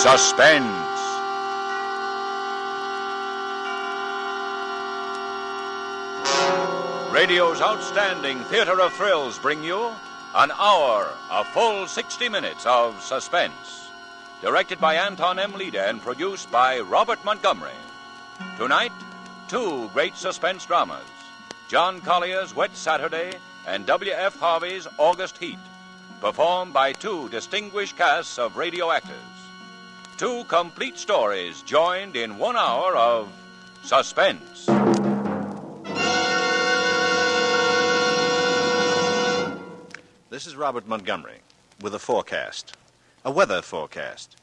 Suspense. Radio's outstanding theater of thrills bring you an hour, a full 60 minutes of suspense. Directed by Anton M. Leader and produced by Robert Montgomery. Tonight, two great suspense dramas. John Collier's Wet Saturday and W.F. Harvey's August Heat. Performed by two distinguished casts of radio actors. Two complete stories joined in 1 hour of suspense. This is Robert Montgomery with a forecast, a weather forecast.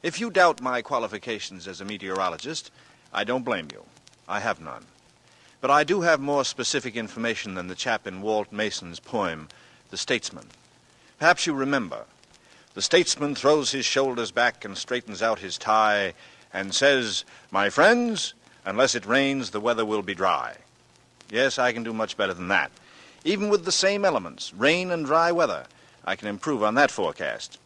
If you doubt my qualifications as a meteorologist, I don't blame you. I have none. But I do have more specific information than the chap in Walt Mason's poem, The Statesman. Perhaps you remember. The statesman throws his shoulders back and straightens out his tie and says, "My friends, unless it rains, the weather will be dry." Yes, I can do much better than that. Even with the same elements, rain and dry weather, I can improve on that forecast.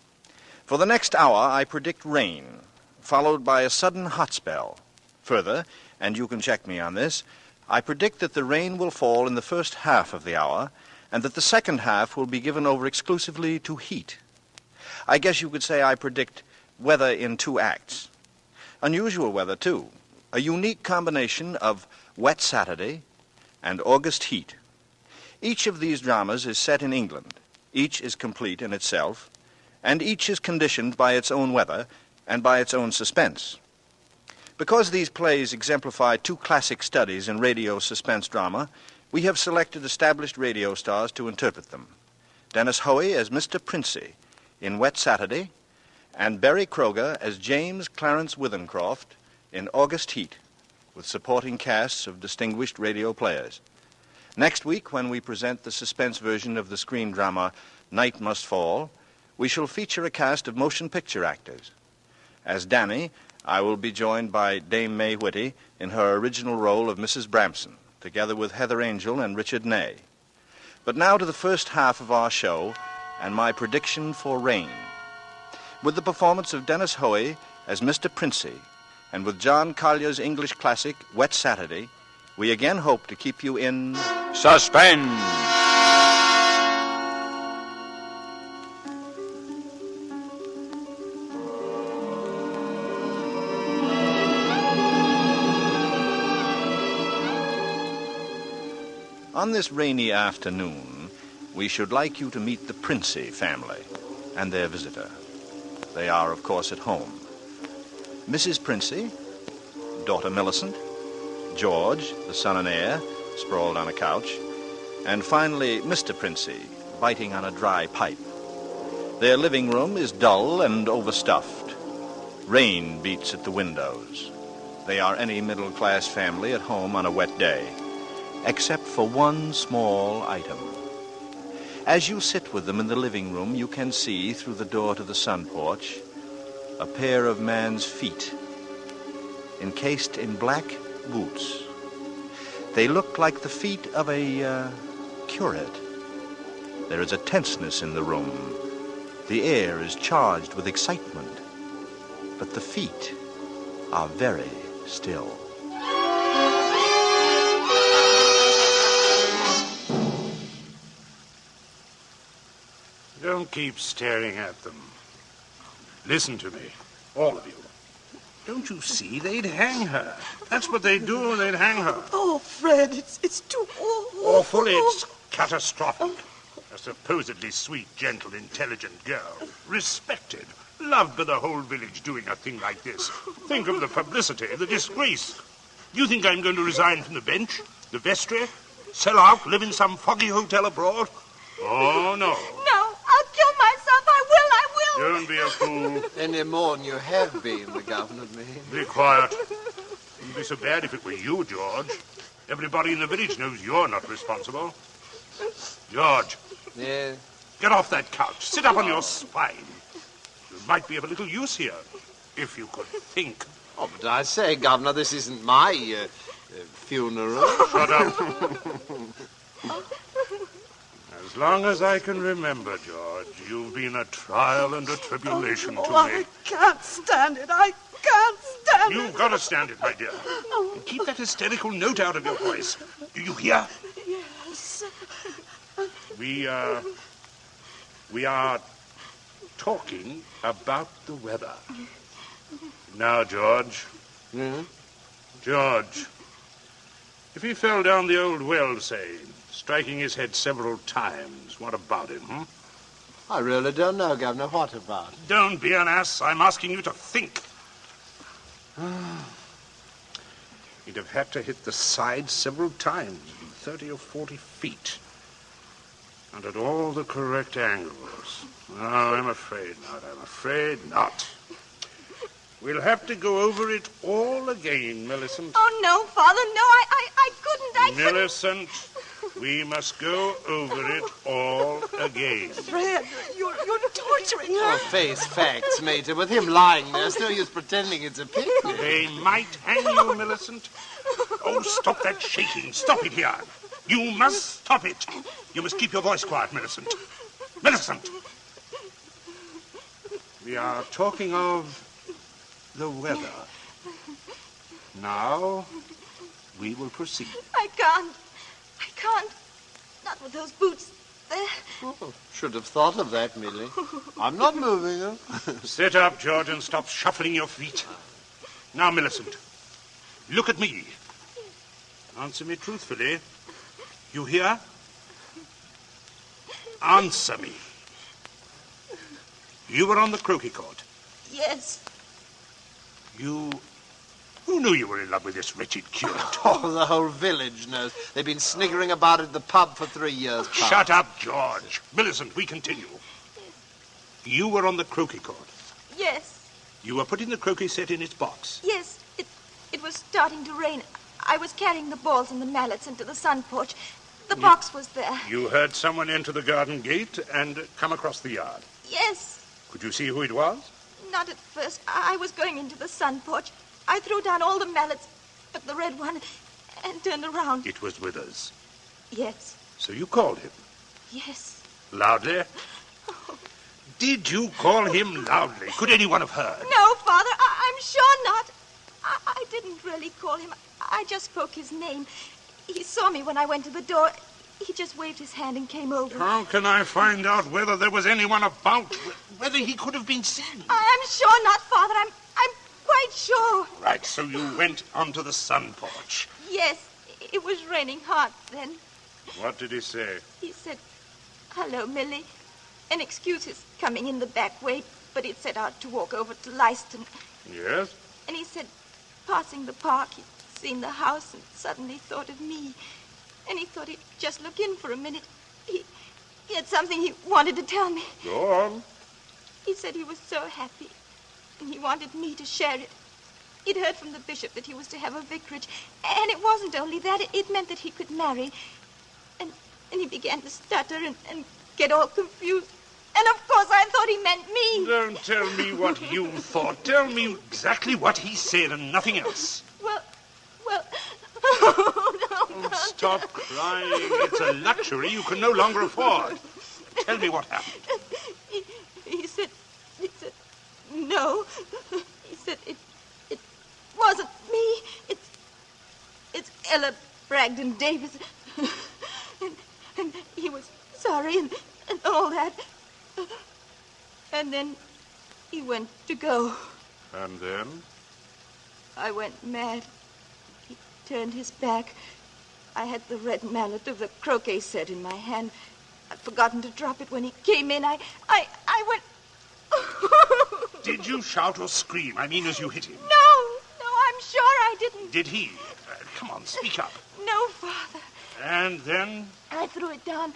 For the next hour, I predict rain, followed by a sudden hot spell. Further, and you can check me on this, I predict that the rain will fall in the first half of the hour, and that the second half will be given over exclusively to heat. I guess you could say I predict weather in two acts. Unusual weather, too. A unique combination of Wet Saturday and August Heat. Each of these dramas is set in England. Each is complete in itself, and each is conditioned by its own weather and by its own suspense. Because these plays exemplify two classic studies in radio suspense drama, we have selected established radio stars to interpret them. Dennis Hoey as Mr. Princey in Wet Saturday, and Barry Kroger as James Clarence Withencroft in August Heat, with supporting casts of distinguished radio players. Next week, when we present the suspense version of the screen drama Night Must Fall, we shall feature a cast of motion picture actors. As Danny, I will be joined by Dame Mae Whitty in her original role of Mrs. Bramson, together with Heather Angel and Richard Ney. But now to the first half of our show and my prediction for rain. With the performance of Dennis Hoey as Mr. Princey, and with John Collier's English classic, Wet Saturday, we again hope to keep you in suspense. On this rainy afternoon, we should like you to meet the Princey family and their visitor. They are, of course, at home. Mrs. Princey, daughter Millicent, George, the son and heir, sprawled on a couch, and finally Mr. Princey, biting on a dry pipe. Their living room is dull and overstuffed. Rain beats at the windows. They are any middle-class family at home on a wet day, except for one small item. As you sit with them in the living room, you can see, through the door to the sun porch, a pair of man's feet, encased in black boots. They look like the feet of a curate. There is a tenseness in the room. The air is charged with excitement, but the feet are very still. Don't keep staring at them. Listen to me, all of you. Don't you see? They'd hang her. That's what they'd do, they'd hang her. Oh, Fred, it's too awful. Awful, it's catastrophic. A supposedly sweet, gentle, intelligent girl. Respected. Loved by the whole village doing a thing like this. Think of the publicity, the disgrace. You think I'm going to resign from the bench? The vestry? Sell out? Live in some foggy hotel abroad? Oh, no. No, I'll kill myself. I will. Don't be a fool. Any more than you have been, the governor means. Be quiet. It wouldn't be so bad if it were you, George. Everybody in the village knows you're not responsible. George. Yeah? Get off that couch. Sit up on your spine. You might be of a little use here, if you could think. Oh, but I say, Governor, this isn't my funeral. Shut up. As long as I can remember, George, you've been a trial and a tribulation to me. I can't stand it. I can't stand it. You've got to stand it, my dear. And keep that hysterical note out of your voice. Do you hear? Yes. We are talking about the weather. Now, George. Hmm? George, if he fell down the old well, say, striking his head several times, what about him, hmm? I really don't know, Governor. What about? Don't be an ass. I'm asking you to think. He'd have had to hit the side several times, 30 or 40 feet. And at all the correct angles. No, I'm afraid not. I'm afraid not. We'll have to go over it all again, Millicent. Oh, no, Father, no, I couldn't. Millicent, we must go over it all again. Fred, you're torturing her. Oh, face facts, Mater. With him lying there, it's no use pretending it's a picnic. They might hang you, Millicent. Oh, stop that shaking. Stop it here. You must stop it. You must keep your voice quiet, Millicent. Millicent! We are talking of the weather. Now, we will proceed. I can't. Not with those boots there. Oh, should have thought of that, Millie. I'm not moving her. Sit up, George, and stop shuffling your feet. Now, Millicent, look at me. Answer me truthfully. You hear? Answer me. You were on the croquet court. Yes. Who knew you were in love with this wretched curate? Oh, the whole village knows. They've been sniggering about at the pub for 3 years past. Shut up, George. Millicent, we continue. You were on the croquet court. Yes. You were putting the croquet set in its box. Yes. It was starting to rain. I was carrying the balls and the mallets into the sun porch. The box was there. You heard someone enter the garden gate and come across the yard. Yes. Could you see who it was? Not at first. I was going into the sun porch. I threw down all the mallets, but the red one, and turned around. It was Withers. Yes. So you called him? Yes. Loudly? Oh. Did you call him loudly? Could anyone have heard? No, Father, I'm sure not. I didn't really call him. I just spoke his name. He saw me when I went to the door. He just waved his hand and came over. How can I find out whether there was anyone about? Whether he could have been seen? I'm sure not, Father. I'm quite sure. Right, so you went onto the sun porch. Yes, it was raining hard then. What did he say? He said, "Hello, Millie," and excuse his coming in the back way, but he'd set out to walk over to Leiston. Yes? And he said, passing the park, he'd seen the house and suddenly thought of me. And he thought he'd just look in for a minute. He had something he wanted to tell me. Go on. He said he was so happy, and he wanted me to share it. He'd heard from the bishop that he was to have a vicarage, and it wasn't only that, it meant that he could marry. And he began to stutter and get all confused. And of course I thought he meant me. Don't tell me what you thought. Tell me exactly what he said and nothing else. Well... Oh, no. Stop crying. It's a luxury you can no longer afford. Tell me what happened. He said, no. He said, it wasn't me. It's Ella Bragdon Davis. And he was sorry and all that. And then he went to go. And then? I went mad. He turned his back. I had the red mallet of the croquet set in my hand. I'd forgotten to drop it when he came in. I went... Did you shout or scream? I mean, as you hit him. No, I'm sure I didn't. Did he? Come on, speak up. No, Father. And then? I threw it down.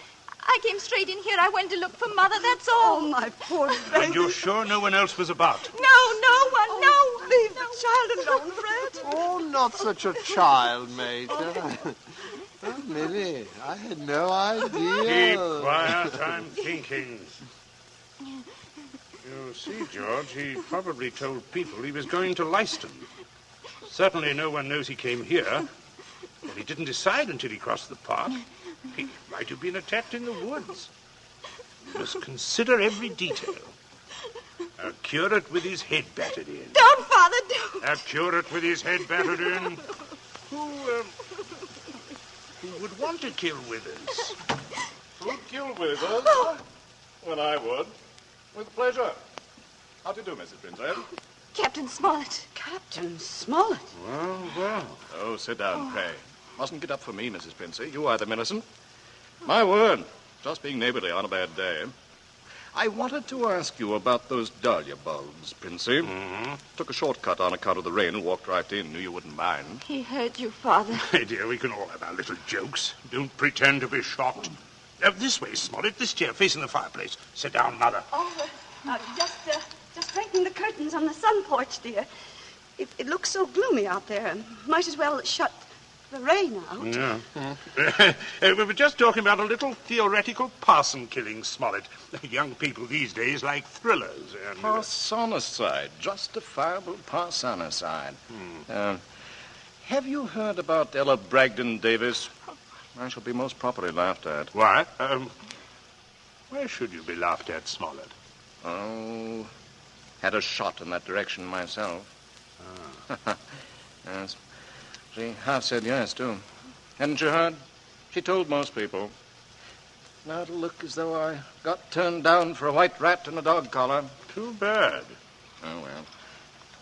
I came straight in here. I went to look for Mother, that's all. Oh, my poor baby. And you're sure no one else was about? No one, no. Leave the child alone, Fred. Oh, not such a child, Major. Oh, Millie, I had no idea. Keep quiet, I'm thinking. You see, George, he probably told people he was going to Leiston. Certainly no one knows he came here. But he didn't decide until he crossed the park. He might have been attacked in the woods. You must consider every detail. A curate with his head battered in. Don't, Father, don't. A curate with his head battered in. Who would want to kill Withers? Who'd kill Withers? Well, I would. With pleasure. How do you do, Mrs. Princess? Captain Smollett. Captain Smollett? Well. Oh, sit down, pray. Mustn't get up for me, Mrs. Princey. You are the Millicent. My word. Just being neighborly on a bad day. I wanted to ask you about those dahlia bulbs, Princey. Mm-hmm. Took a shortcut on account of the rain and walked right in. Knew you wouldn't mind. He heard you, Father. My dear, we can all have our little jokes. Don't pretend to be shocked. This way, Smollett. This chair facing the fireplace. Sit down, Mother. Just straightening the curtains on the sun porch, dear. It looks so gloomy out there. Might as well shut the rain out. Yeah. We were just talking about a little theoretical parson killing, Smollett. Young people these days like thrillers. And, Parsonicide. Justifiable parsonicide. Have you heard about Ella Bragdon Davis? I shall be most properly laughed at. Why? Why should you be laughed at, Smollett? Oh, had a shot in that direction myself. Yes. She half said yes, too. Hadn't you heard? She told most people. Now it'll look as though I got turned down for a white rat and a dog collar. Too bad. Oh, well.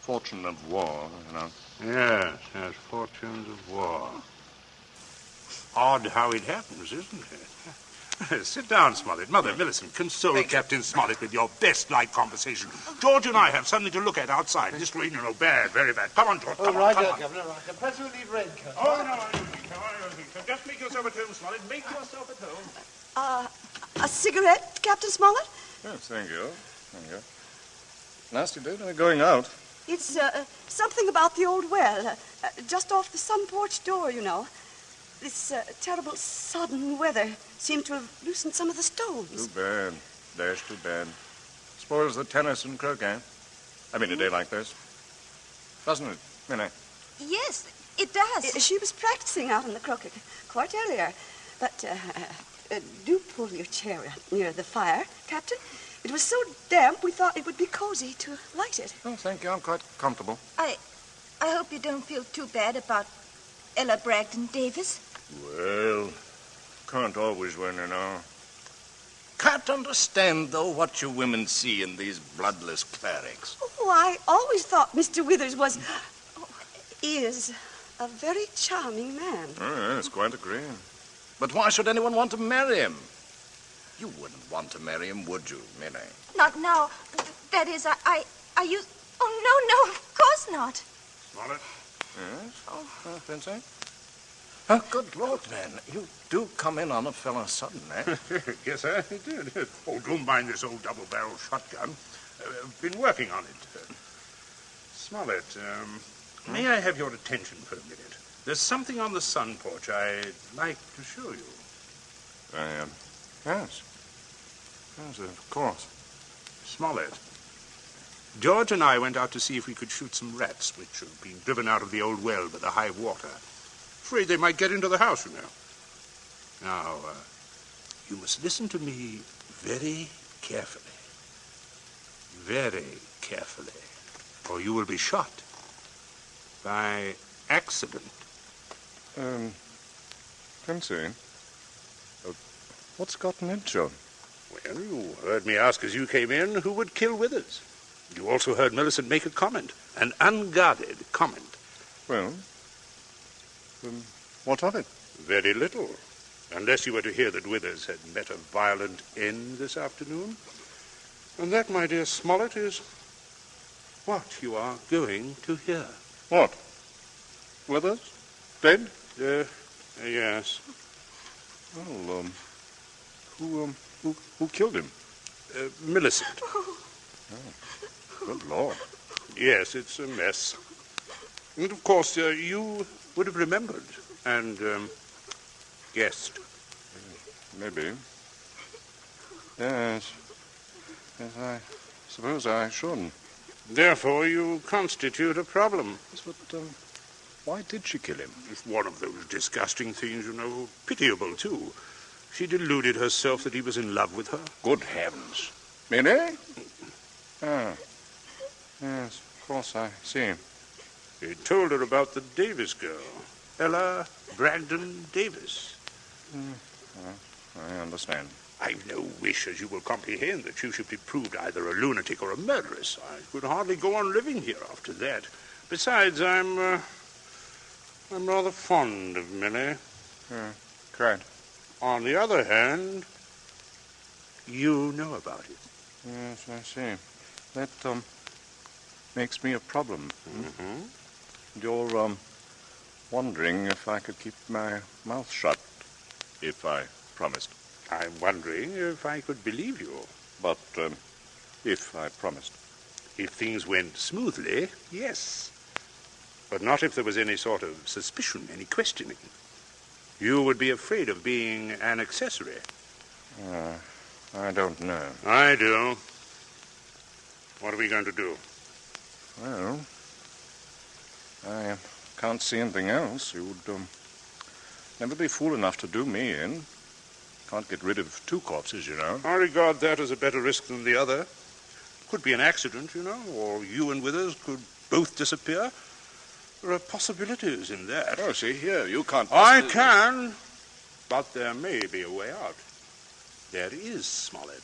Fortune of war, you know. Yes, fortunes of war. Odd how it happens, isn't it? Sit down, Smollett. Mother, Millicent, console Captain Smollett with your best light conversation. George and I have something to look at outside. This rain, bad, very bad. Come on, George, come on. Right, Come on. Governor, right. Perhaps we'll leave raincoat. Oh, no, I don't think so. Just make yourself at home, Smollett. Make yourself at home. A cigarette, Captain Smollett? Yes, thank you. Thank you. Nasty day to be going out. It's something about the old well, just off the sun porch door, you know. This terrible sudden weather seemed to have loosened some of the stones. Too bad. Dash too bad. Spoils the tennis and croquet. I mean, a day like this. Doesn't it, Minnie? Yes, it does. She was practicing out in the croquet quite earlier. But do pull your chair up near the fire, Captain. It was so damp we thought it would be cozy to light it. Oh, thank you. I'm quite comfortable. I hope you don't feel too bad about Ella Bragdon Davis. Well, can't always win, you know. Can't understand, though, what you women see in these bloodless clerics. Oh, I always thought Mr. Withers is a very charming man. Oh, yes, quite agree. But why should anyone want to marry him? You wouldn't want to marry him, would you, Minnie? Not now. That is, I used... Oh, no, of course not. Smollett? Yes? Oh, Princey? Oh, good Lord, man. You do come in on a fellow sudden, eh? Yes, I did. Oh, don't mind this old double-barrel shotgun. Been working on it. Smollett, may I have your attention for a minute? There's something on the sun porch I'd like to show you. Yes. Yes, of course. Smollett, George and I went out to see if we could shoot some rats which have been driven out of the old well by the high water. Afraid they might get into the house, you know. Now, you must listen to me very carefully. Very carefully. Or you will be shot. By accident. Princey, what's gotten into you? Well, you heard me ask as you came in who would kill Withers. You also heard Millicent make a comment. An unguarded comment. Well, what of it? Very little. Unless you were to hear that Withers had met a violent end this afternoon. And that, my dear Smollett, is what you are going to hear. What? Withers? Dead? Yes. Well, who killed him? Millicent. Oh, good Lord. Yes, it's a mess. And, of course, you would have remembered and guessed. Maybe. Yes. Yes, I suppose I should. Therefore, you constitute a problem. Yes, but Why did she kill him? It's one of those disgusting things, you know. Pitiable, too. She deluded herself that he was in love with her. Good heavens. Minnie? Ah. Yes, of course, I see. He told her about the Davis girl. Ella Bragdon Davis. I understand. I've no wish, as you will comprehend, that you should be proved either a lunatic or a murderess. I could hardly go on living here after that. Besides, I'm rather fond of Millie. Curate. On the other hand, you know about it. Yes, I see. That, makes me a problem. Mm-hmm. You're, wondering if I could keep my mouth shut if I promised. I'm wondering if I could believe you. But, if I promised. If things went smoothly, yes. But not if there was any sort of suspicion, any questioning. You would be afraid of being an accessory. I don't know. I do. What are we going to do? Well, I can't see anything else. You would, never be fool enough to do me in. Can't get rid of two corpses, you know. I regard that as a better risk than the other. Could be an accident, you know, or you and Withers could both disappear. There are possibilities in that. Oh, see here, you can't... I can, but there may be a way out. There is, Smollett.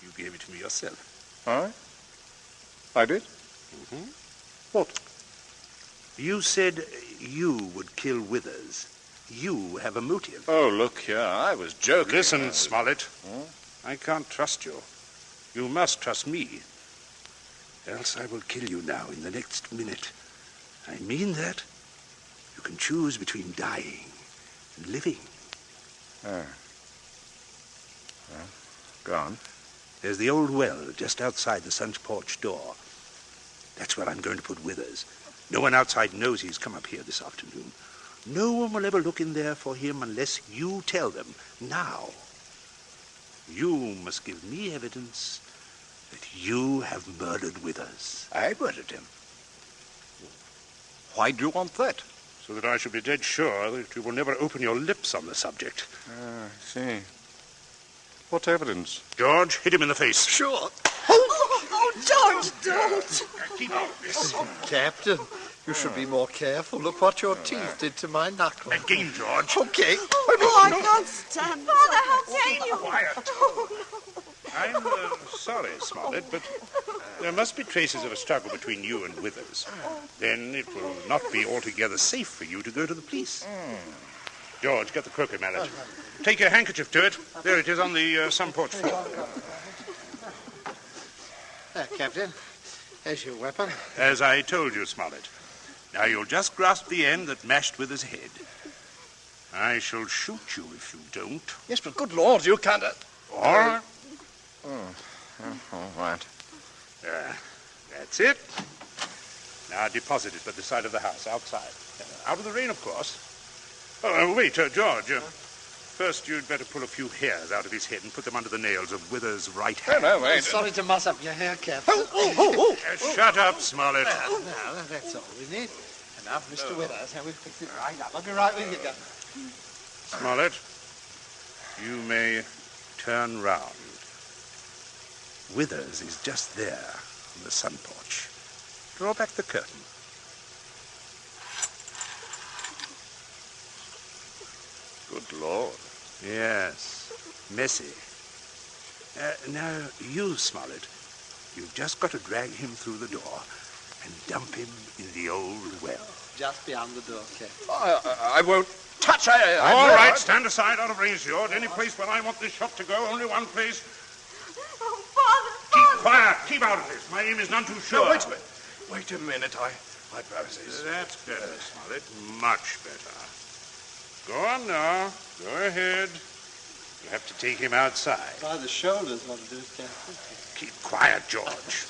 You gave it to me yourself. I did? Mm-hmm. What? You said you would kill Withers. You have a motive. Oh, look here, I was joking. Listen, Smollett. I can't trust you. You must trust me. Else I will kill you now in the next minute. I mean that. You can choose between dying and living. Go on. There's the old well just outside the sun's porch door. That's where I'm going to put Withers. No one outside knows he's come up here this afternoon. No one will ever look in there for him unless you tell them. Now, you must give me evidence that you have murdered Withers. I murdered him. Why do you want that? So that I shall be dead sure that you will never open your lips on the subject. I see. What evidence? George, hit him in the face. Sure. Oh, George, don't. Keep out this. Captain, you should be more careful. Look what your teeth did to my knuckle. Again, George. Okay. Oh, I can't stand it. Father, how can you? Quiet. I'm sorry, Smollett, but there must be traces of a struggle between you and Withers. Then it will not be altogether safe for you to go to the police. George, get the croquet mallet. Take your handkerchief to it. There it is on the sun porch floor. There, Captain. There's your weapon. As I told you, Smollett. Now you'll just grasp the end that mashed Withers' head. I shall shoot you if you don't. Yes, but good Lord, you can't... All right. All right. That's it. Now deposit it by the side of the house, outside. Out of the rain, of course. Oh, wait, George. First, you'd better pull a few hairs out of his head and put them under the nails of Withers' right hand. No, wait. Sorry to muss up your hair, Captain. Shut up, Smollett. Now, that's all we need. Enough, Mr. Withers. Now we'll fix it right up. I'll be right with you, Captain. Smollett, you may turn round. Withers is just there on the sun porch. Draw back the curtain. Good Lord. Yes, messy. Now, you, Smollett, you've just got to drag him through the door and dump him in the old well. Just beyond the door, Captain. I won't touch it. All right, stand aside, out of range, George. Any place where I want this shot to go, only one place. Oh, Father, Keep quiet. Keep out of this. My aim is none too sure. No, wait a minute. Wait a minute. I propose. That's better, Smollett. Much better. Go on now. Go ahead. You have to take him outside. By the shoulders, what to do, Captain. Keep quiet, George.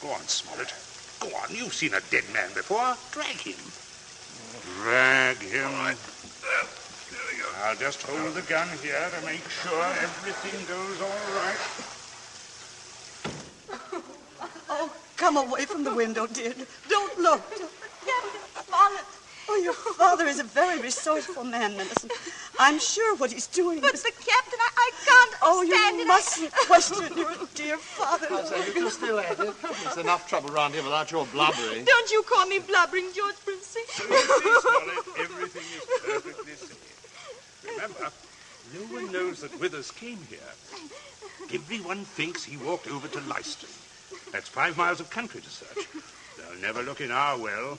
Go on, Smollett. Go on. You've seen a dead man before. Drag him. Drag him. There we go. I'll just hold the gun here to make sure everything goes all right. Oh, come away from the window, dear. Don't look. Captain, Father, Oh, your father is a very resourceful man, Millicent. I'm sure what he's doing But is... the captain, I can't Oh, stand you it. mustn't question your dear father. I say, you can still at it. There's enough trouble around here without your blubbering. Don't you call me blubbering, George Princey. Everything is perfectly safe. Remember, no one knows that Withers came here. Everyone thinks he walked over to Leicester. That's 5 miles of country to search. They'll never look in our well.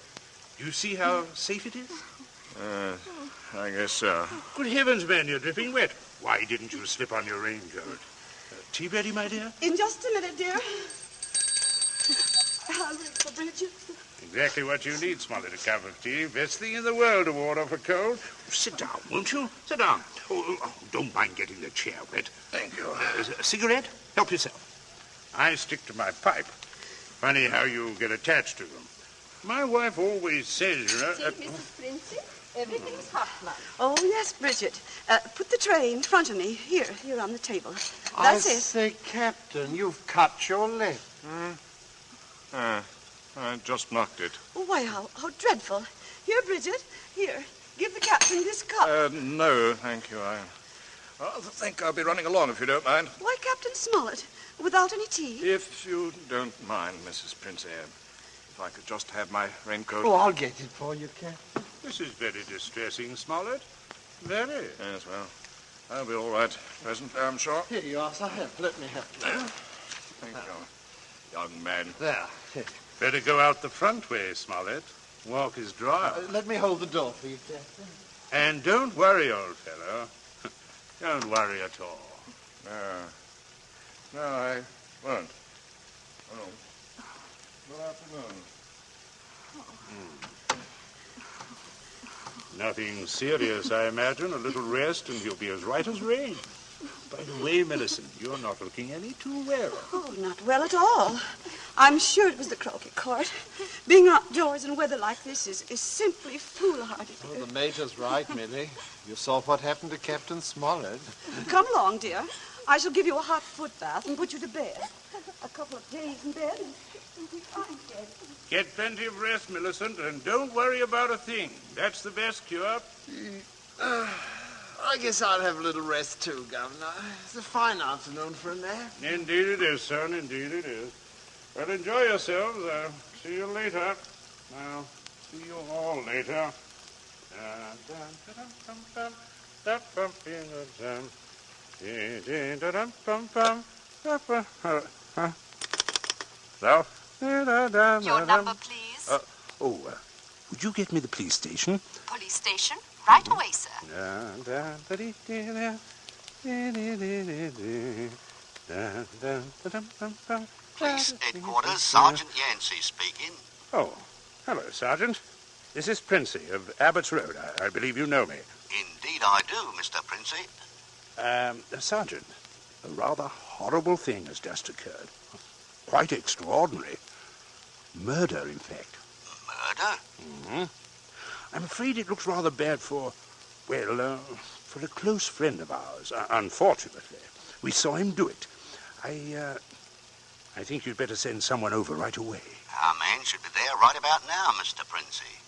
Do you see how safe it is? I guess so. Good heavens, man, you're dripping wet. Why didn't you slip on your raincoat? Tea ready, my dear? In just a minute, dear. I'll wait for Bridget. Exactly what you need, Smollett, a cup of tea. Best thing in the world to ward off a cold. Sit down, won't you? Sit down. Oh, don't mind getting the chair wet. Thank you. A cigarette? Help yourself. I stick to my pipe. Funny how you get attached to them. My wife always says, See, Mrs. Princey, everything's hot, ma'am. Oh, yes, Bridget. Put the tray in front of me. Here on the table. I That's it. say, Captain, you've cut your lip. I just knocked it. Oh, why, how dreadful. Here, Bridget. Here. Give the captain this cup. No, thank you. I think I'll be running along if you don't mind. Why, Captain Smollett? Without any tea? If you don't mind, Mrs. Princey, if I could just have my raincoat. Oh, I'll get it for you, Captain. This is very distressing, Smollett. Very. Yes, well, I'll be all right presently, I'm sure. Here you are, sir. Let me help you. Thank you, young man. There. Better go out the front way, Smollett. Walk is dry. Let me hold the door for you, Captain. And don't worry, old fellow. Don't worry at all. No, I won't. Oh. Good afternoon. Nothing serious, I imagine. A little rest and you'll be as right as rain. By the way, Millicent, you're not looking any too well. Oh, not well at all. I'm sure it was the croquet court. Being outdoors in weather like this is simply foolhardy. Oh, the Major's right, Millie. You saw what happened to Captain Smollett. Come along, dear. I shall give you a hot foot bath and put you to bed. A couple of days in bed and you'll be fine, dead. Get plenty of rest, Millicent, and don't worry about a thing. That's the best cure. I guess I'll have a little rest too, Governor. It's a fine afternoon for a nap. Indeed it is, son. Indeed it is. Well, enjoy yourselves. I'll see you later. I'll see you all later. So? Your number, please. Would you get me the police station? Police station. Right away, sir. Police headquarters, Sergeant Yancey speaking. Oh, hello, Sergeant. This is Princey of Abbott's Road. I believe you know me. Indeed I do, Mr. Princey. Sergeant, a rather horrible thing has just occurred. Quite extraordinary. Murder, in fact. Murder? Mm-hmm. I'm afraid it looks rather bad for a close friend of ours, unfortunately. We saw him do it. I think you'd better send someone over right away. Our man should be there right about now, Mr. Princey.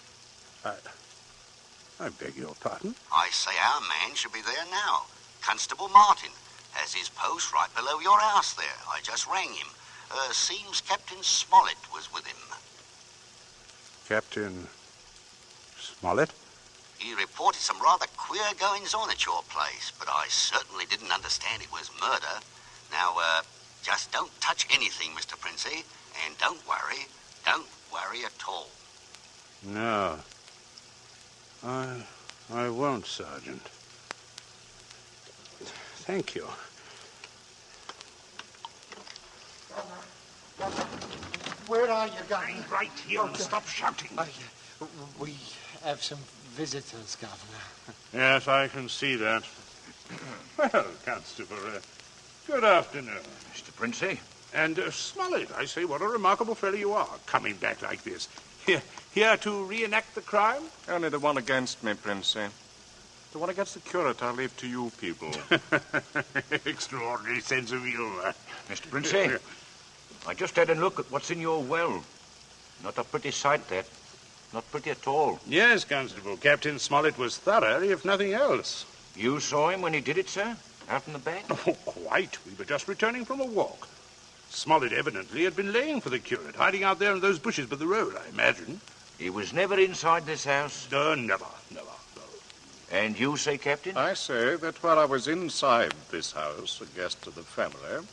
I beg your pardon? I say our man should be there now. Constable Martin has his post right below your house there. I just rang him. Seems Captain Smollett was with him. Captain Smollett? He reported some rather queer goings-on at your place, but I certainly didn't understand it was murder. Now, just don't touch anything, Mr. Princey, and don't worry. Don't worry at all. No. I won't, Sergeant. Thank you. Where are you, Governor? Right here and stop shouting. We have some visitors, Governor. Yes, I can see that. Well, Constable, good afternoon. Mr. Princey? And Smollett, I say, what a remarkable fellow you are, coming back like this. Here to reenact the crime? Only the one against me, Princey. The one against the curate I'll leave to you people. Extraordinary sense of humor. Mr. Princey, I just had a look at what's in your well. Not a pretty sight, that. Not pretty at all. Yes, Constable. Captain Smollett was thorough, if nothing else. You saw him when he did it, sir? Out in the back? Oh, quite. We were just returning from a walk. Smollett evidently had been laying for the curate, hiding out there in those bushes by the road, I imagine. He was never inside this house? Never, no. And you say, Captain? I say that while I was inside this house, a guest of the family,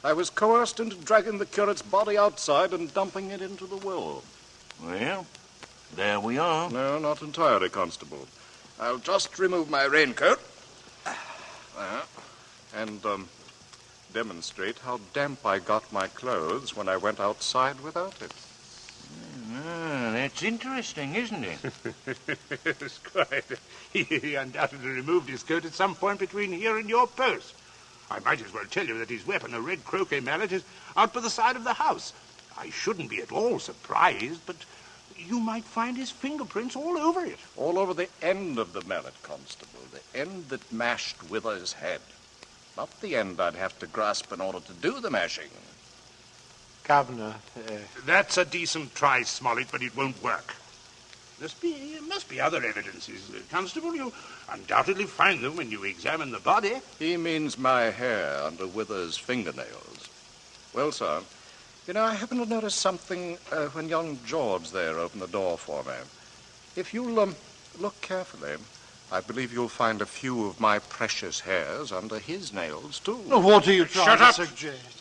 I was coerced into dragging the curate's body outside and dumping it into the well. Well, there we are. No, not entirely, Constable. I'll just remove my raincoat and demonstrate how damp I got my clothes when I went outside without it. That's interesting, isn't it? Yes, quite. He undoubtedly removed his coat at some point between here and your post. I might as well tell you that his weapon, a red croquet mallet, is out by the side of the house. I shouldn't be at all surprised, but you might find his fingerprints all over it. All over the end of the mallet, Constable. The end that mashed Wither's head. Not the end I'd have to grasp in order to do the mashing. Governor. That's a decent try, Smollett, but it won't work. There must be other evidences, Constable. You'll undoubtedly find them when you examine the body. He means my hair under Wither's fingernails. Well, sir, you know, I happened to notice something when young George there opened the door for me. If you'll look carefully, I believe you'll find a few of my precious hairs under his nails, too. Well, what are you trying to suggest?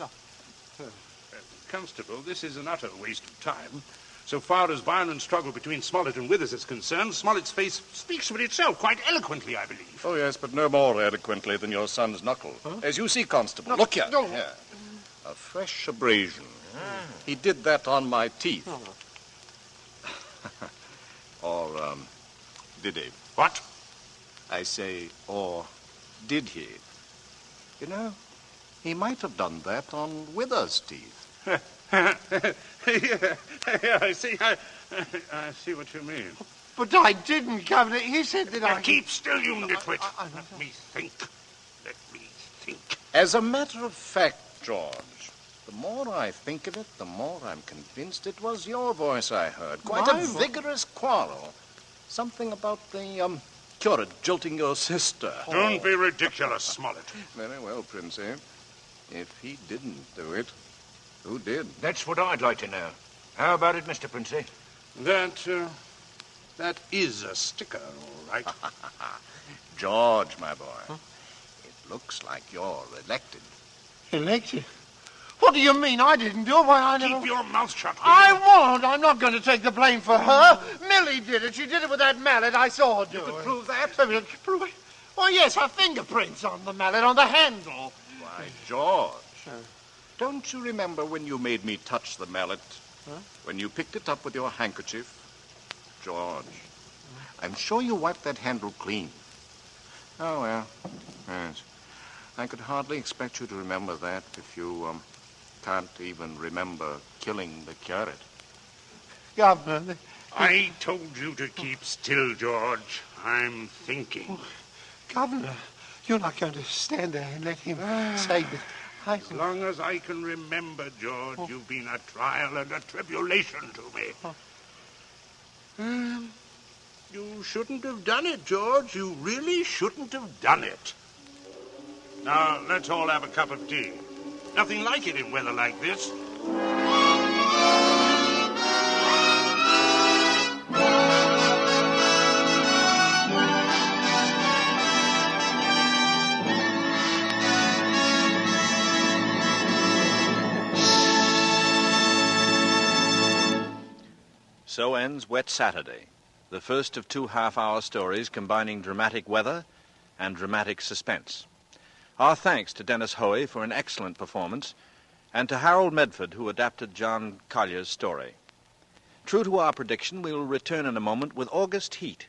Constable, this is an utter waste of time. So far as violent struggle between Smollett and Withers is concerned, Smollett's face speaks for itself quite eloquently, I believe. Oh, yes, but no more eloquently than your son's knuckle. Huh? As you see, Constable, No, look here. no. Here. A fresh abrasion. He did that on my teeth. Or, did he? What? I say, or did he? You know, he might have done that on Wither's teeth. Yeah, I see. I see what you mean. But I didn't, Governor. He said that I... Keep still, you nitwit. Let me think. As a matter of fact, George, the more I think of it, the more I'm convinced it was your voice I heard. Quite a vigorous quarrel. Something about the, curate jilting your sister. Don't be ridiculous, Smollett. Very well, Princey. If he didn't do it, who did? That's what I'd like to know. How about it, Mr. Princey? That is a sticker, all right. George, my boy, it looks like you're elected. Elected? What do you mean? I didn't do it. Why, I never... Keep your mouth shut. I won't. I'm not going to take the blame for her. Millie did it. She did it with that mallet. I saw her do it. You could prove that? Prove it? Oh, yes, her fingerprints on the mallet, on the handle. Why, George, don't you remember when you made me touch the mallet? Huh? When you picked it up with your handkerchief? George, I'm sure you wiped that handle clean. Oh, well, yes. I could hardly expect you to remember that if you, can't even remember killing the curate. Governor... I told you to keep still, George. I'm thinking. Oh, Governor, you're not going to stand there and let him say that... As long as I can remember, George, you've been a trial and a tribulation to me. You shouldn't have done it, George. You really shouldn't have done it. Now, let's all have a cup of tea. Nothing like it in weather like this. So ends Wet Saturday, the first of 2 half-hour stories combining dramatic weather and dramatic suspense. Our thanks to Dennis Hoey for an excellent performance, and to Harold Medford, who adapted John Collier's story. True to our prediction, we will return in a moment with August Heat,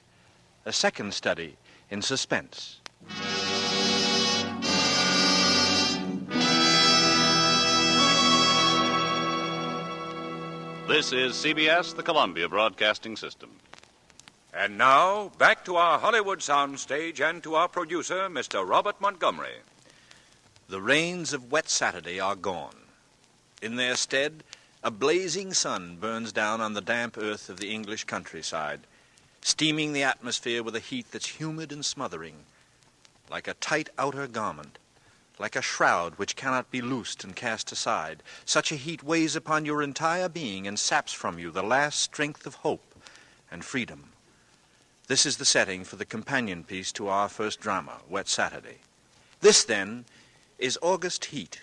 a second study in suspense. This is CBS, the Columbia Broadcasting System. And now, back to our Hollywood soundstage and to our producer, Mr. Robert Montgomery. The rains of Wet Saturday are gone. In their stead, A blazing sun burns down on the damp earth of the English countryside, steaming the atmosphere with a heat that's humid and smothering, like a tight outer garment, like a shroud which cannot be loosed and cast aside. Such a heat weighs upon your entire being and saps from you the last strength of hope and freedom. This is the setting for the companion piece to our first drama, Wet Saturday. This, then, is August Heat,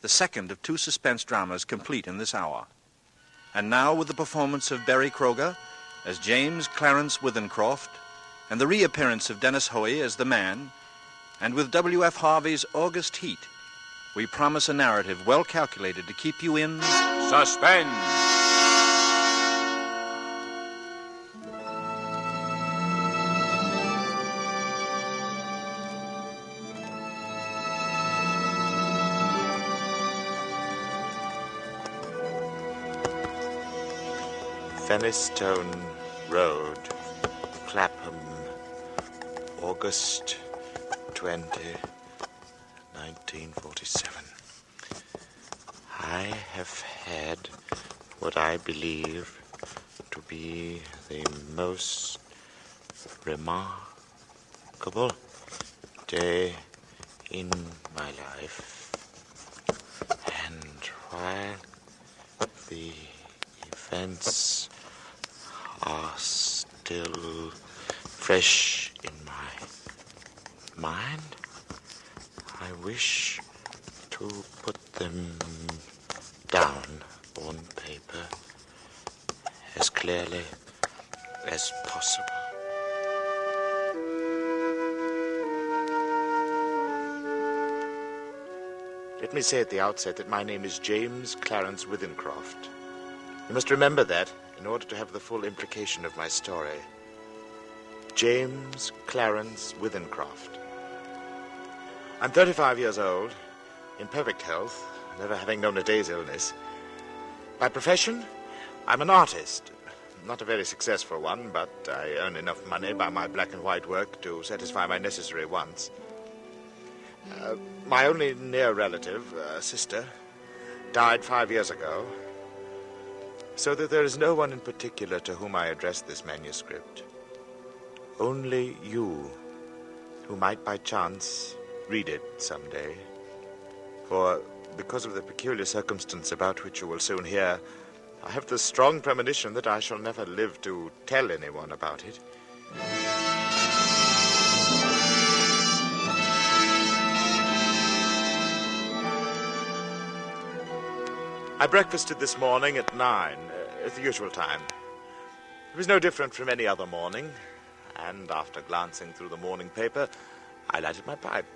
the second of 2 suspense dramas complete in this hour. And now with the performance of Barry Kroger as James Clarence Withencroft, and the reappearance of Dennis Hoey as the man, and with W.F. Harvey's August Heat, we promise a narrative well calculated to keep you in Suspense. Fenistone Road, Clapham, August 20, 1947. I have had what I believe to be the most remarkable day in my life. And while the events are still fresh in my mind, I wish to put them down on paper as clearly as possible. Let me say at the outset that my name is James Clarence Withencroft. You must remember that in order to have the full implication of my story. James Clarence Withencroft. I'm 35 years old, in perfect health, never having known a day's illness. By profession, I'm an artist. Not a very successful one, but I earn enough money by my black and white work to satisfy my necessary wants. My only near relative, a sister, died 5 years ago, so that there is no one in particular to whom I address this manuscript. Only you, who might by chance read it someday. For, because of the peculiar circumstance about which you will soon hear, I have the strong premonition that I shall never live to tell anyone about it. I breakfasted this morning at 9, at the usual time. It was no different from any other morning, and after glancing through the morning paper, I lighted my pipe.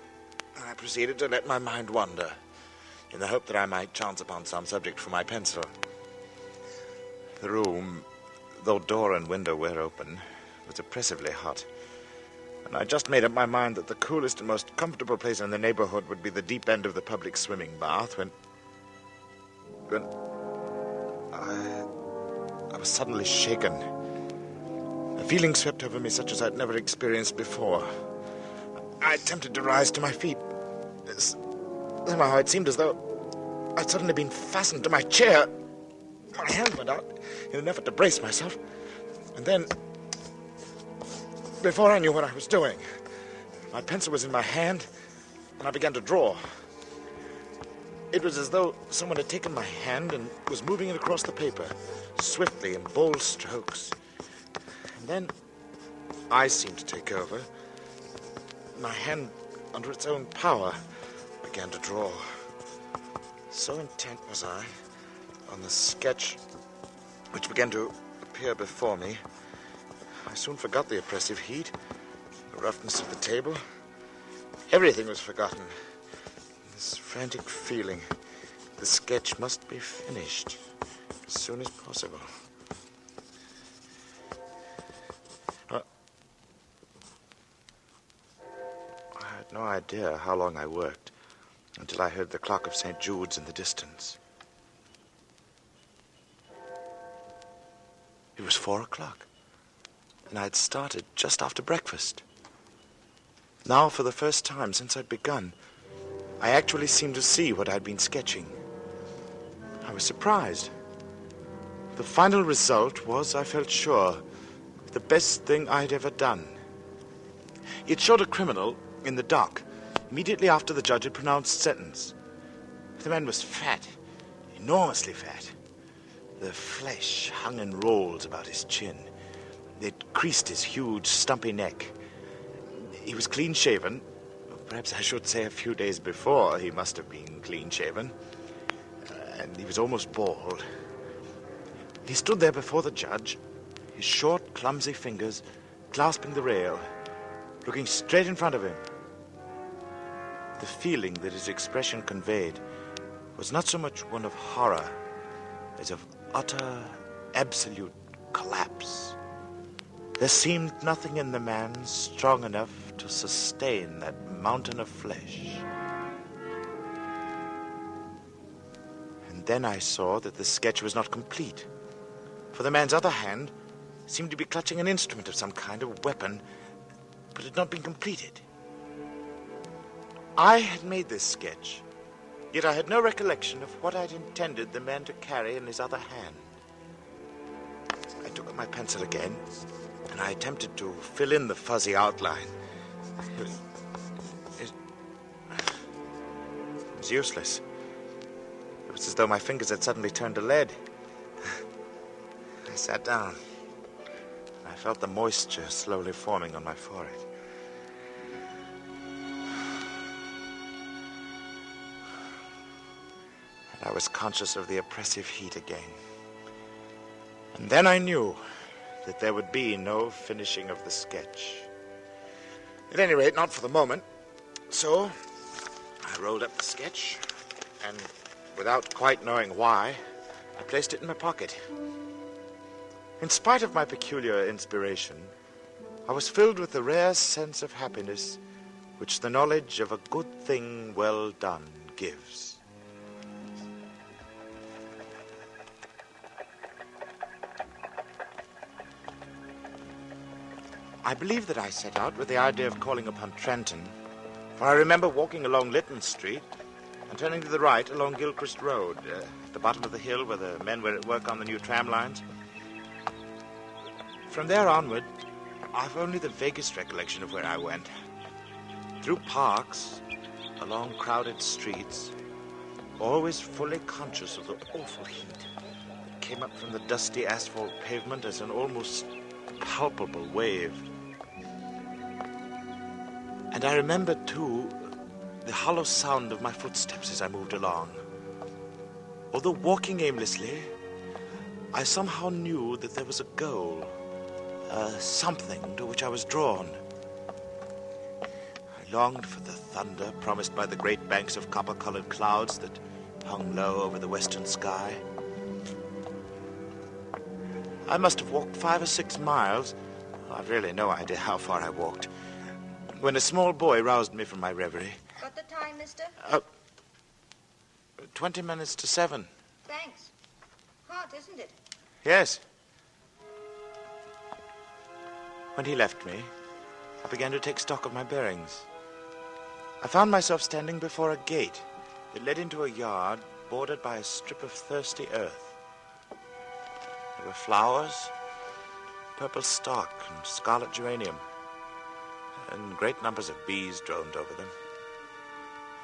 I proceeded to let my mind wander, in the hope that I might chance upon some subject for my pencil. The room, though door and window were open, was oppressively hot, and I just made up my mind that the coolest and most comfortable place in the neighborhood would be the deep end of the public swimming bath, when I was suddenly shaken. A feeling swept over me such as I'd never experienced before. I attempted to rise to my feet. Somehow it seemed as though I'd suddenly been fastened to my chair. My hand went out in an effort to brace myself. And then, before I knew what I was doing, my pencil was in my hand, and I began to draw. It was as though someone had taken my hand and was moving it across the paper, swiftly in bold strokes. And then I seemed to take over. My hand, under its own power, began to draw. So intent was I on the sketch which began to appear before me, I soon forgot the oppressive heat, the roughness of the table. Everything was forgotten. This frantic feeling, the sketch must be finished as soon as possible. I had no idea how long I worked until I heard the clock of St. Jude's in the distance. It was 4 o'clock, and I had started just after breakfast. Now, for the first time since I'd begun, I actually seemed to see what I'd been sketching. I was surprised. The final result was, I felt sure, the best thing I'd ever done. It showed a criminal in the dock immediately after the judge had pronounced sentence. The man was fat, enormously fat. The flesh hung in rolls about his chin. It creased his huge, stumpy neck. He was clean-shaven. Perhaps I should say a few days before he must have been clean-shaven. And he was almost bald. He stood there before the judge, his short, clumsy fingers clasping the rail, looking straight in front of him. The feeling that his expression conveyed was not so much one of horror as of utter, absolute collapse. There seemed nothing in the man strong enough to sustain that mountain of flesh. And then I saw that the sketch was not complete, for the man's other hand seemed to be clutching an instrument of some kind, of weapon, but had not been completed. I had made this sketch, yet I had no recollection of what I'd intended the man to carry in his other hand. I took up my pencil again, and I attempted to fill in the fuzzy outline. It was useless. It was as though my fingers had suddenly turned to lead. I sat down, and I felt the moisture slowly forming on my forehead. And I was conscious of the oppressive heat again. And then I knew that there would be no finishing of the sketch. At any rate, not for the moment. So, I rolled up the sketch, and without quite knowing why, I placed it in my pocket. In spite of my peculiar inspiration, I was filled with the rare sense of happiness which the knowledge of a good thing well done gives. I believe that I set out with the idea of calling upon Trenton, for I remember walking along Lytton Street and turning to the right along Gilchrist Road, at the bottom of the hill where the men were at work on the new tram lines. From there onward, I've only the vaguest recollection of where I went. Through parks, along crowded streets, always fully conscious of the awful heat that came up from the dusty asphalt pavement as an almost palpable wave. And I remember, too, the hollow sound of my footsteps as I moved along. Although walking aimlessly, I somehow knew that there was a goal, something to which I was drawn. I longed for the thunder promised by the great banks of copper-colored clouds that hung low over the western sky. I must have walked 5 or 6 miles. I've really no idea how far I walked, when a small boy roused me from my reverie. Got the time, mister? 20 minutes to 7. Thanks. Hot, isn't it? Yes. When he left me, I began to take stock of my bearings. I found myself standing before a gate that led into a yard bordered by a strip of thirsty earth. There were flowers, purple stock and scarlet geranium, and great numbers of bees droned over them.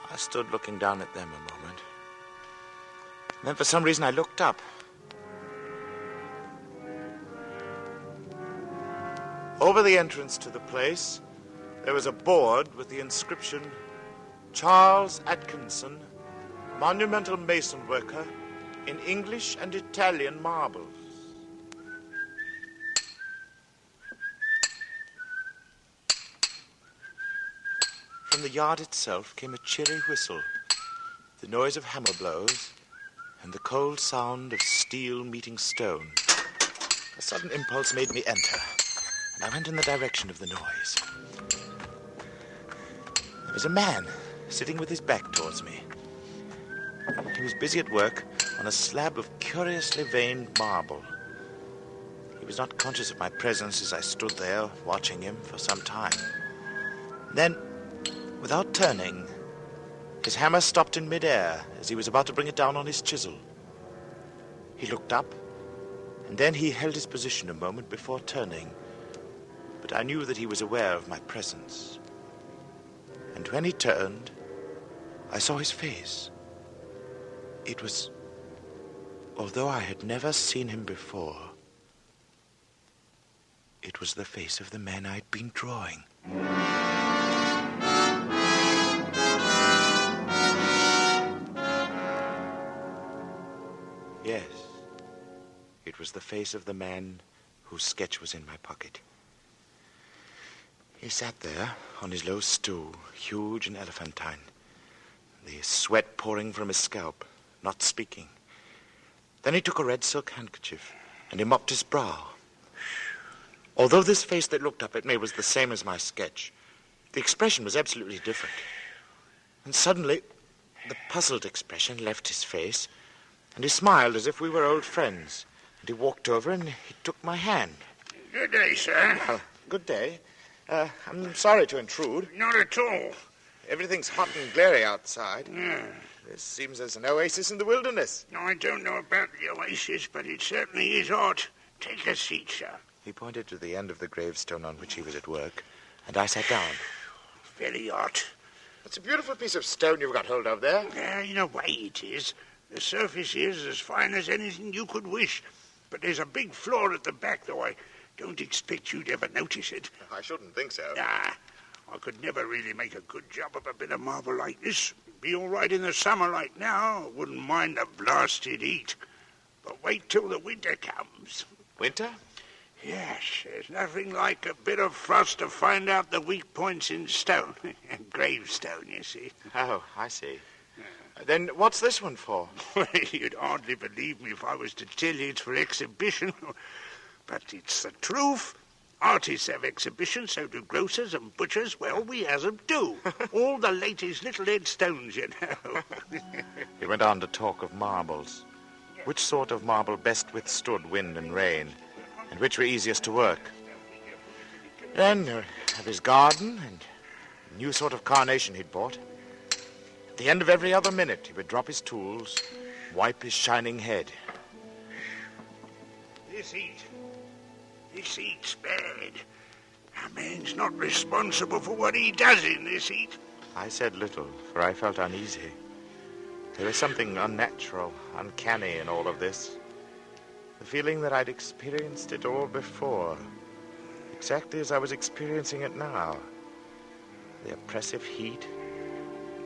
I stood looking down at them a moment. And then for some reason I looked up. Over the entrance to the place, there was a board with the inscription, Charles Atkinson, monumental mason worker, in English and Italian marbles. From the yard itself came a cheery whistle, the noise of hammer blows, and the cold sound of steel meeting stone. A sudden impulse made me enter, and I went in the direction of the noise. There was a man sitting with his back towards me. He was busy at work on a slab of curiously veined marble. He was not conscious of my presence as I stood there watching him for some time. Then, without turning, his hammer stopped in midair as he was about to bring it down on his chisel. He looked up, And then he held his position a moment before turning. But I knew that he was aware of my presence. And when he turned, I saw his face. It was, although I had never seen him before, it was the face of the man I'd been drawing. Yes, it was the face of the man whose sketch was in my pocket. He sat there on his low stool, huge and elephantine, the sweat pouring from his scalp, not speaking. Then he took a red silk handkerchief and he mopped his brow. Although this face that looked up at me was the same as my sketch, the expression was absolutely different. And suddenly, the puzzled expression left his face, and he smiled as if we were old friends. And he walked over and he took my hand. Good day, sir. Well, good day. I'm sorry to intrude. Not at all. Everything's hot and glary outside. Yeah. This seems as an oasis in the wilderness. No, I don't know about the oasis, but it certainly is hot. Take a seat, sir. He pointed to the end of the gravestone on which he was at work, and I sat down. Very hot. It's a beautiful piece of stone you've got hold of there. Yeah, in a way it is. The surface is as fine as anything you could wish. But there's a big flaw at the back, though I don't expect you'd ever notice it. I shouldn't think so. Nah, I could never really make a good job of a bit of marble like this. Be all right in the summer like now. I wouldn't mind the blasted heat. But wait till the winter comes. Winter? Yes, there's nothing like a bit of frost to find out the weak points in stone. Gravestone, you see. Oh, I see. Then what's this one for? You'd hardly believe me if I was to tell you it's for exhibition. But it's the truth. Artists have exhibitions, so do grocers and butchers. Well, we has 'em too. All the latest little headstones, you know. He went on to talk of marbles. Which sort of marble best withstood wind and rain, and which were easiest to work. Then of his garden and a new sort of carnation he'd bought. At the end of every other minute, he would drop his tools, wipe his shining head. This heat's bad. A man's not responsible for what he does in this heat. I said little, for I felt uneasy. There was something unnatural, uncanny in all of this. The feeling that I'd experienced it all before, exactly as I was experiencing it now. The oppressive heat,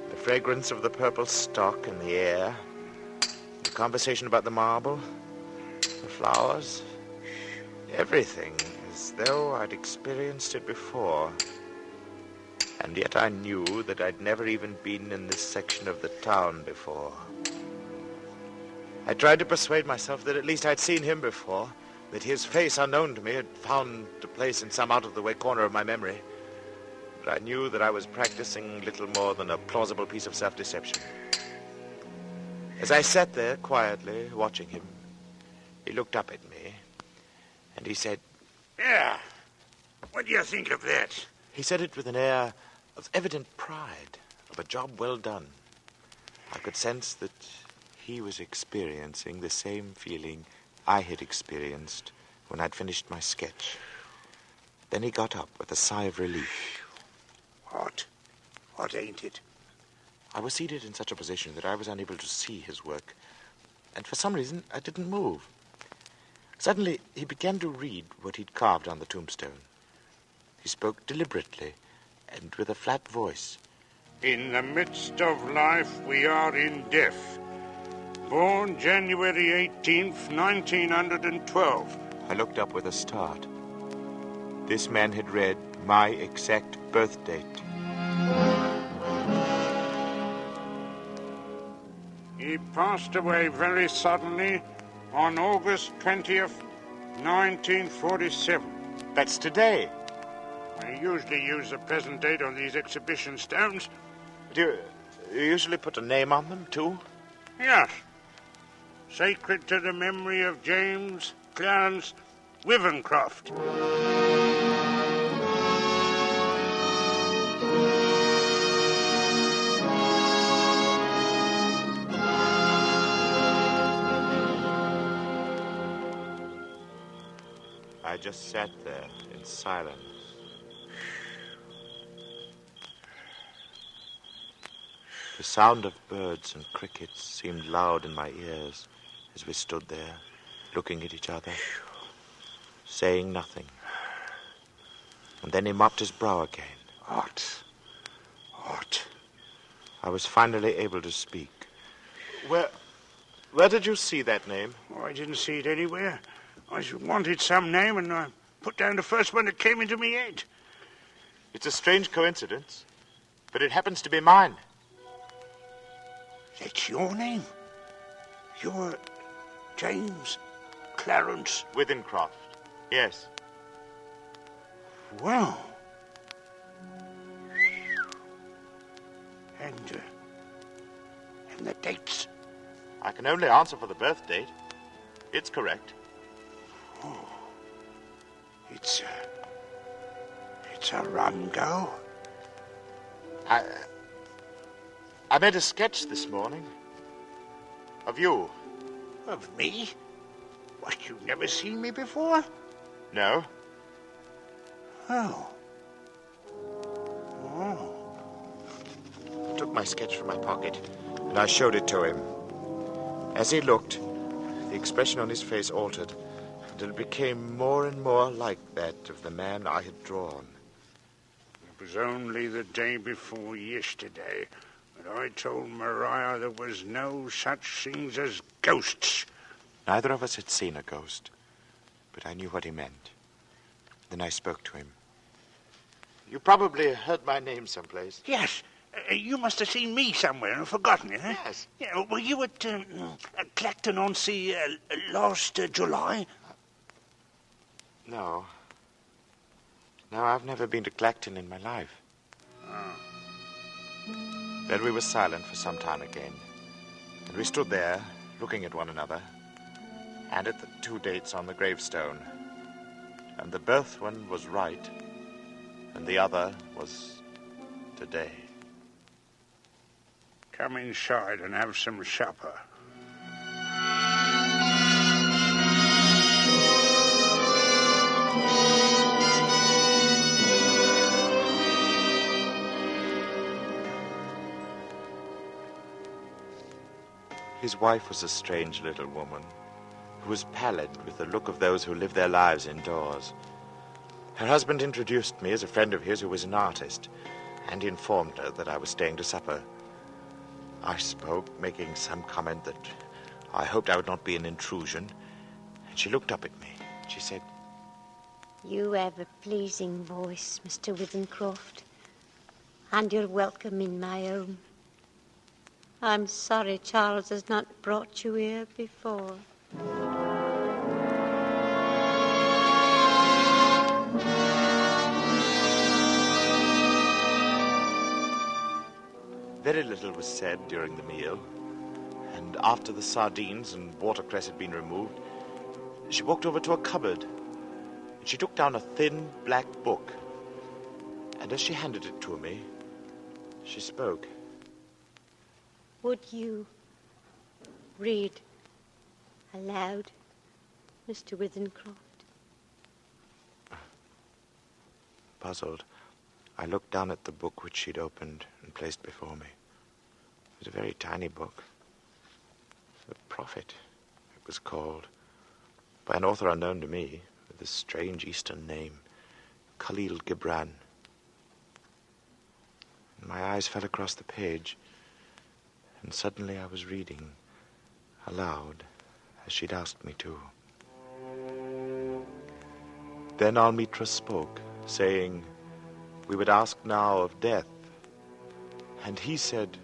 the fragrance of the purple stock in the air, the conversation about the marble, the flowers, everything, as though I'd experienced it before. And yet I knew that I'd never even been in this section of the town before. I tried to persuade myself that at least I'd seen him before, that his face, unknown to me, had found a place in some out-of-the-way corner of my memory. But I knew that I was practicing little more than a plausible piece of self-deception. As I sat there quietly watching him, he looked up at me, and he said, Yeah, what do you think of that? He said it with an air of evident pride, of a job well done. I could sense that he was experiencing the same feeling I had experienced when I'd finished my sketch. Then he got up with a sigh of relief. Hot. Hot, ain't it? I was seated in such a position that I was unable to see his work, and for some reason I didn't move. Suddenly, he began to read what he'd carved on the tombstone. He spoke deliberately and with a flat voice. In the midst of life, we are in death. Born January 18th, 1912. I looked up with a start. This man had read my exact birth date. He passed away very suddenly on August 20th, 1947. That's today. I usually use the present date on these exhibition stones. Do you usually put a name on them, too? Yes. Sacred to the memory of James Clarence Wivencroft. just sat there in silence. The sound of birds and crickets seemed loud in my ears as we stood there, looking at each other, saying nothing. And then he mopped his brow again. Art. I was finally able to speak. Where did you see that name? Oh, I didn't see it anywhere. I wanted some name, and I put down the first one that came into me head. It's a strange coincidence, but it happens to be mine. That's your name? You're James Clarence Withencroft, yes. Well. And the dates? I can only answer for the birth date. It's correct. Oh. It's a rum go. I made a sketch this morning. Of you. Of me? What, you've never seen me before? No. Oh. I took my sketch from my pocket, and I showed it to him. As he looked, the expression on his face altered, until it became more and more like that of the man I had drawn. It was only the day before yesterday that I told Maria there was no such things as ghosts. Neither of us had seen a ghost, but I knew what he meant. Then I spoke to him. You probably heard my name someplace. Yes. You must have seen me somewhere and forgotten it, huh? Yes. Yeah, were you at Clacton-on-Sea last July? No. No, I've never been to Clacton in my life. Oh. Then we were silent for some time again. And we stood there, looking at one another, and at the two dates on the gravestone. And the birth one was right, and the other was today. Come inside and have some supper. His wife was a strange little woman who was pallid with the look of those who live their lives indoors. Her husband introduced me as a friend of his who was an artist, and informed her that I was staying to supper. I spoke, making some comment that I hoped I would not be an intrusion, and she looked up at me. She said, You have a pleasing voice, Mr. Withencroft, and you're welcome in my home. I'm sorry Charles has not brought you here before. Very little was said during the meal, and after the sardines and watercress had been removed, she walked over to a cupboard, and she took down a thin black book, and as she handed it to me, she spoke. Would you read aloud, Mr. Withencroft? Puzzled, I looked down at the book which she'd opened and placed before me. It was a very tiny book. The Prophet, it was called, by an author unknown to me, with a strange Eastern name, Khalil Gibran. And my eyes fell across the page, and suddenly I was reading aloud, as she'd asked me to. Then Almitra spoke, saying, we would ask now of death. And he said,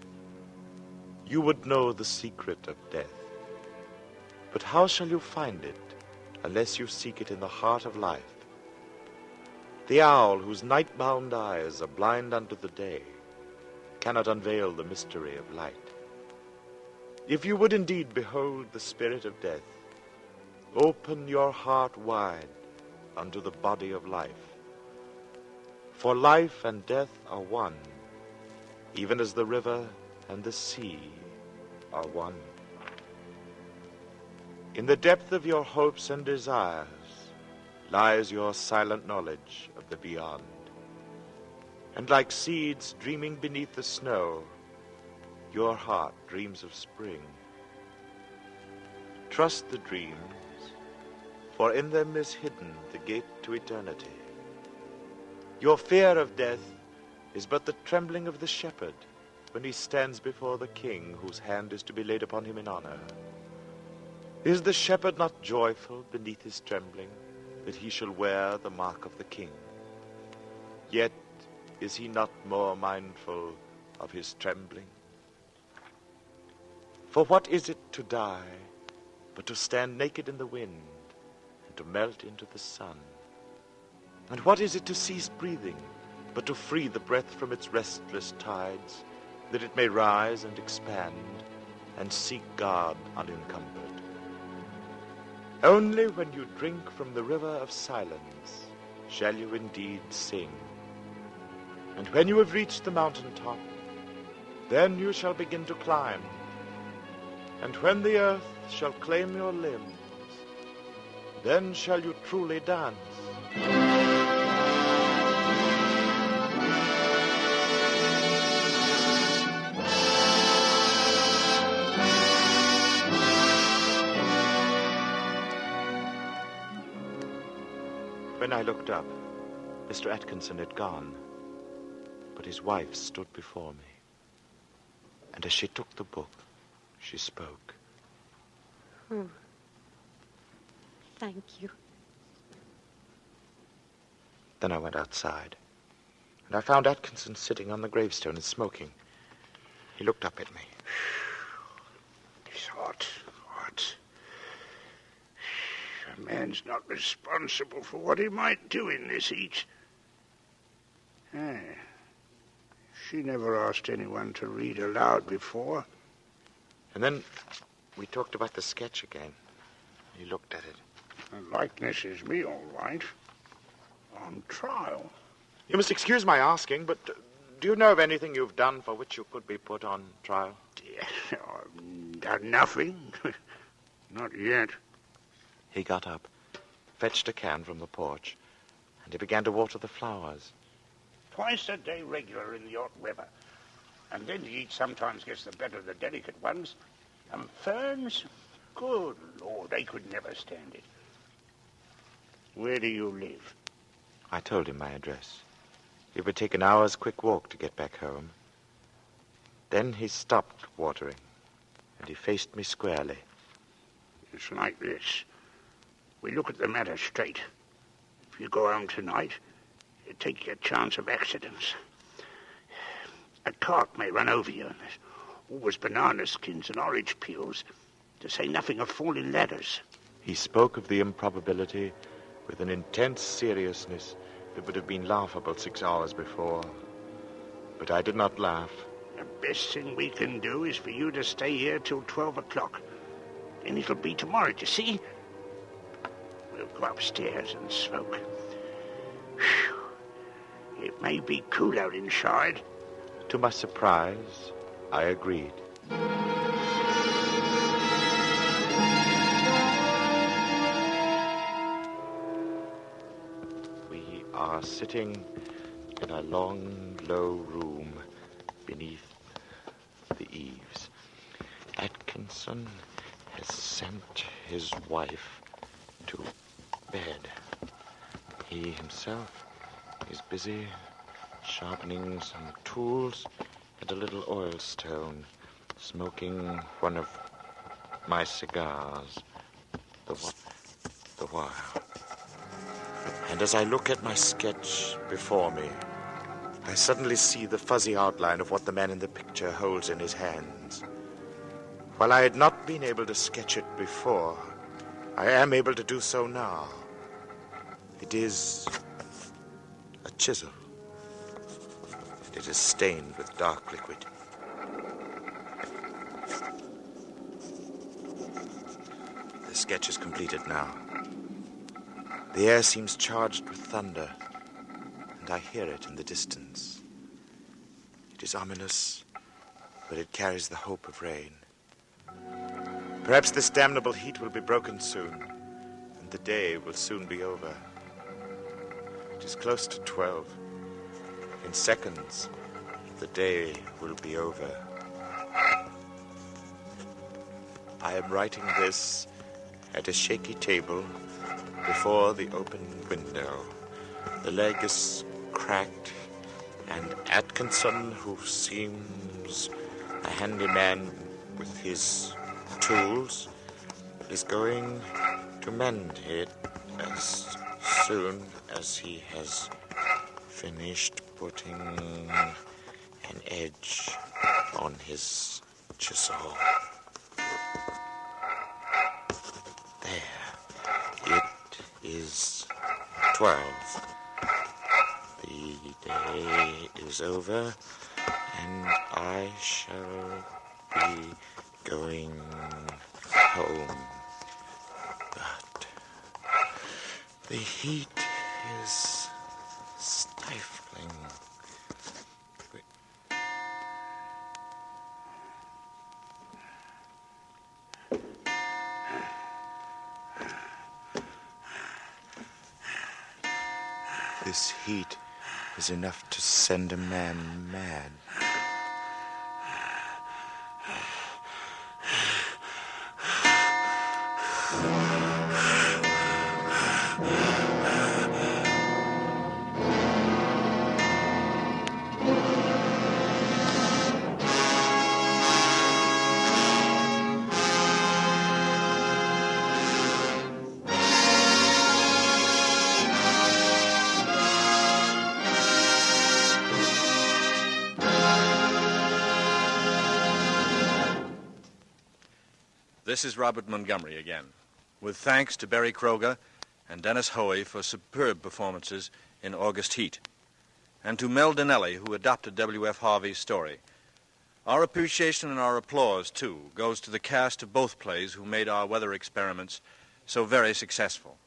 you would know the secret of death. But how shall you find it, unless you seek it in the heart of life? The owl, whose night-bound eyes are blind unto the day, cannot unveil the mystery of light. If you would indeed behold the spirit of death, open your heart wide unto the body of life. For life and death are one, even as the river and the sea are one. In the depth of your hopes and desires, lies your silent knowledge of the beyond. And like seeds dreaming beneath the snow, your heart dreams of spring. Trust the dreams, for in them is hidden the gate to eternity. Your fear of death is but the trembling of the shepherd when he stands before the king whose hand is to be laid upon him in honor. Is the shepherd not joyful beneath his trembling that he shall wear the mark of the king? Yet is he not more mindful of his trembling? For what is it to die but to stand naked in the wind and to melt into the sun? And what is it to cease breathing but to free the breath from its restless tides, that it may rise and expand and seek God unencumbered? Only when you drink from the river of silence shall you indeed sing. And when you have reached the mountaintop, then you shall begin to climb. And when the earth shall claim your limbs, then shall you truly dance. When I looked up, Mr. Atkinson had gone, but his wife stood before me. And as she took the book, she spoke. Oh, thank you. Then I went outside, and I found Atkinson sitting on the gravestone and smoking. He looked up at me. It's hot. A man's not responsible for what he might do in this heat. She never asked anyone to read aloud before. And then we talked about the sketch again. He looked at it. The likeness is me, all right. On trial. You must excuse my asking, but do you know of anything you've done for which you could be put on trial? I've done nothing. Not yet. He got up, fetched a can from the porch, and he began to water the flowers. Twice a day regular in the hot weather. And then the heat sometimes gets the better of the delicate ones. And ferns, good Lord, they could never stand it. Where do you live? I told him my address. It would take an hour's quick walk to get back home. Then he stopped watering, and he faced me squarely. It's like this. We look at the matter straight. If you go home tonight, you take your chance of accidents. A cart may run over you, and there's always banana skins and orange peels, to say nothing of falling ladders. He spoke of the improbability with an intense seriousness that would have been laughable 6 hours before. But I did not laugh. The best thing we can do is for you to stay here till 12 o'clock. Then it'll be tomorrow, you see? We'll go upstairs and smoke. Whew. It may be cooler inside. To my surprise, I agreed. We are sitting in a long, low room beneath the eaves. Atkinson has sent his wife to bed. He himself is busy sharpening some tools and a little oil stone, smoking one of my cigars, the while. And as I look at my sketch before me, I suddenly see the fuzzy outline of what the man in the picture holds in his hands. While I had not been able to sketch it before, I am able to do so now. It is a chisel. It is stained with dark liquid. The sketch is completed now. The air seems charged with thunder, and I hear it in the distance. It is ominous, but it carries the hope of rain. Perhaps this damnable heat will be broken soon, and the day will soon be over. is close to 12. In seconds, the day will be over. I am writing this at a shaky table before the open window. The leg is cracked, and Atkinson, who seems a handyman with his tools, is going to mend it as soon as he has finished putting an edge on his chisel. There. It is 12. The day is over, and I shall be going home. But the heat is stifling. This heat is enough to send a man mad. This is Robert Montgomery again, with thanks to Barry Kroger and Dennis Hoey for superb performances in August Heat, and to Mel Dinelli, who adopted W.F. Harvey's story. Our appreciation and our applause, too, goes to the cast of both plays who made our weather experiments so very successful.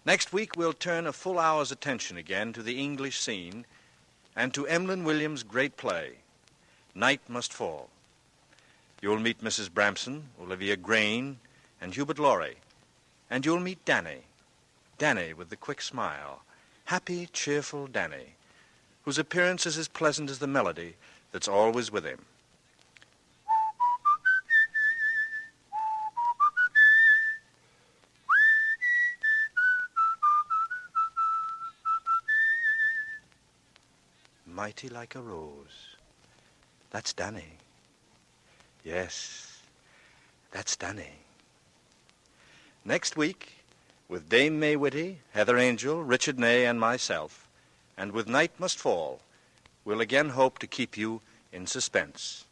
Next week, we'll turn a full hour's attention again to the English scene and to Emlyn Williams' great play, Night Must Fall. You'll meet Mrs. Bramson, Olivia Grain, and Hubert Laurie. And you'll meet Danny with the quick smile, happy, cheerful Danny, whose appearance is as pleasant as the melody that's always with him. Mighty like a rose. That's Danny. Yes, that's Danny. Next week, with Dame May Whitty, Heather Angel, Richard Ney, and myself, and with Night Must Fall, we'll again hope to keep you in suspense.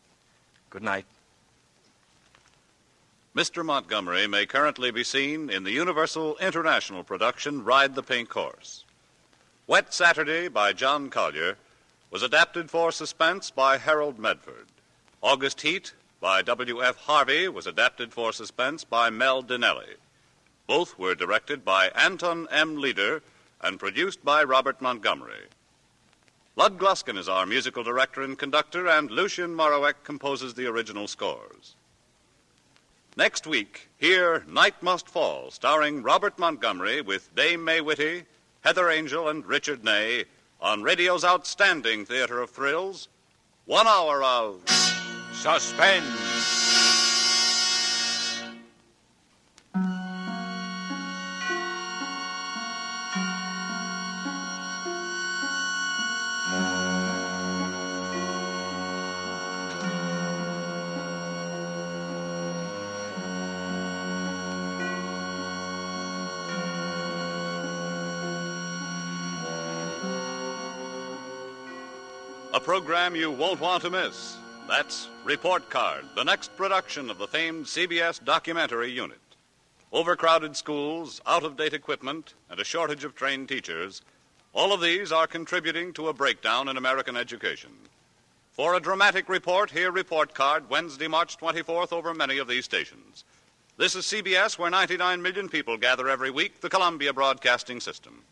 Good night. Mr. Montgomery may currently be seen in the Universal International production Ride the Pink Horse. Wet Saturday by John Collier was adapted for suspense by Harold Medford. August Heat by W.F. Harvey was adapted for suspense by Mel Dinelli. Both were directed by Anton M. Leader and produced by Robert Montgomery. Lud Gluskin is our musical director and conductor, and Lucien Morawek composes the original scores. Next week, hear Night Must Fall, starring Robert Montgomery with Dame May Whitty, Heather Angel, and Richard Ney on radio's outstanding theater of thrills, 1 hour of Suspense. A program you won't want to miss. That's Report Card, the next production of the famed CBS documentary unit. Overcrowded schools, out-of-date equipment, and a shortage of trained teachers, all of these are contributing to a breakdown in American education. For a dramatic report, hear Report Card Wednesday, March 24th over many of these stations. This is CBS, where 99 million people gather every week, the Columbia Broadcasting System.